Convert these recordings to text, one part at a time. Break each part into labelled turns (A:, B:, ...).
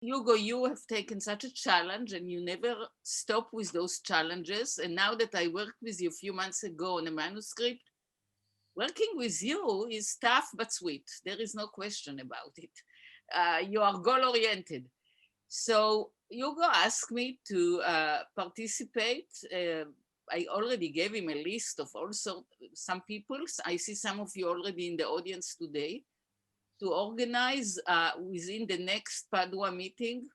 A: Hugo, you have taken such a challenge and you never stop with those challenges. And now that I worked with you a few months ago on a manuscript, working with you is tough but sweet. There is no question about it. You are goal oriented. So Hugo asked me to participate. I already gave him a list of also some people. I see some of you already in the audience today to organize within the next Padua meeting.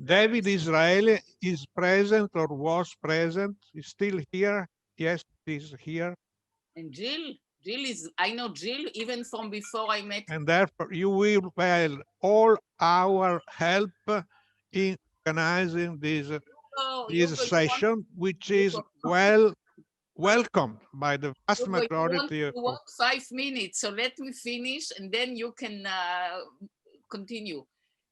B: David Israeli is present or was present, is still here. Yes, he's here.
A: And Jill is, I know Jill even from before I met.
B: And therefore you will have all our help in organizing this
A: Hugo,
B: session, which is
A: Hugo,
B: well welcomed by the vast
A: Hugo,
B: majority
A: you
B: of.
A: want 5 minutes, so let me finish and then you can continue.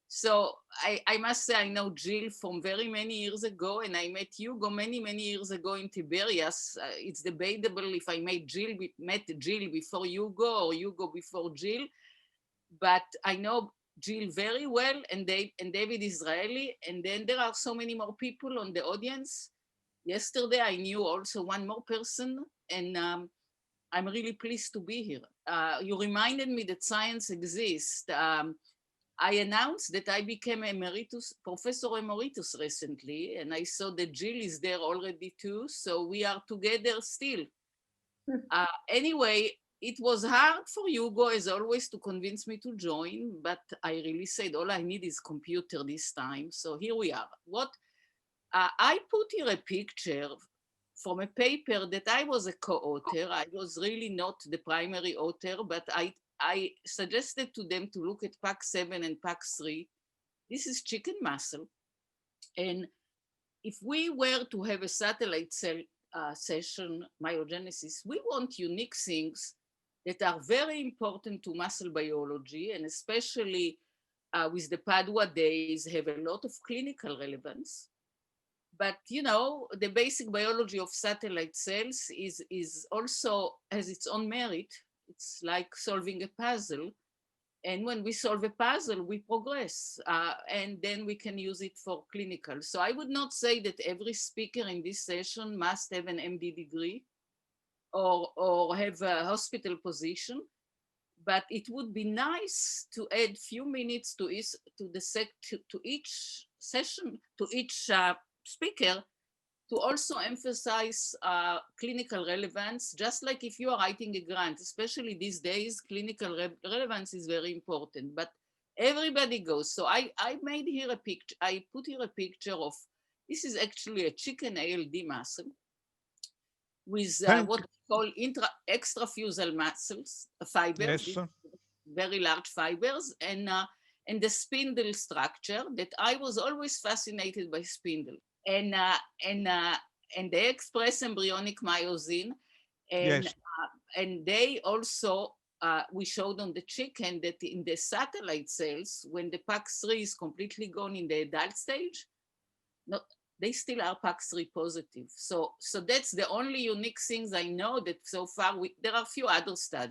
A: So I must say I know Jill from very many years ago, and I met Hugo many years ago in Tiberias. It's debatable if I met Jill before Hugo or Hugo before Jill, but I know Jill very well, and David Israeli, and then there are so many more people on the audience. Yesterday I knew also one more person, and I'm really pleased to be here. You reminded me that science exists. I announced that I became Professor Emeritus recently, and I saw that Jill is there already too, so we are together still. Anyway, it was hard for Hugo, as always, to convince me to join, but I really said all I need is computer this time, so here we are. I put here a picture from a paper that I was a co-author. I was really not the primary author, but I suggested to them to look at PAC7 and PAC3. This is chicken muscle. And if we were to have a satellite cell session, myogenesis, we want unique things that are very important to muscle biology, and especially with the Padua days have a lot of clinical relevance. But you know, the basic biology of satellite cells is also has its own merit. It's like solving a puzzle, and when we solve a puzzle, we progress, and then we can use it for clinical. So I would not say that every speaker in this session must have an MD degree or have a hospital position, but it would be nice to add few minutes to each session, to each speaker, to also emphasize clinical relevance, just like if you are writing a grant, especially these days, clinical relevance is very important, but everybody goes. So I made here a picture, I put here a picture of, this is actually a chicken ALD muscle with what we call extrafusal muscles, fibers,
B: Yes.
A: very large fibers, and the spindle structure that I was always fascinated by spindle. And and uh, and they express embryonic myosin, and
B: Yes.
A: and they also we showed on the chicken that in the satellite cells, when the PAX3 is completely gone in the adult stage, not they still are PAX3 positive. So that's the only unique things I know that so far there are a few other studies.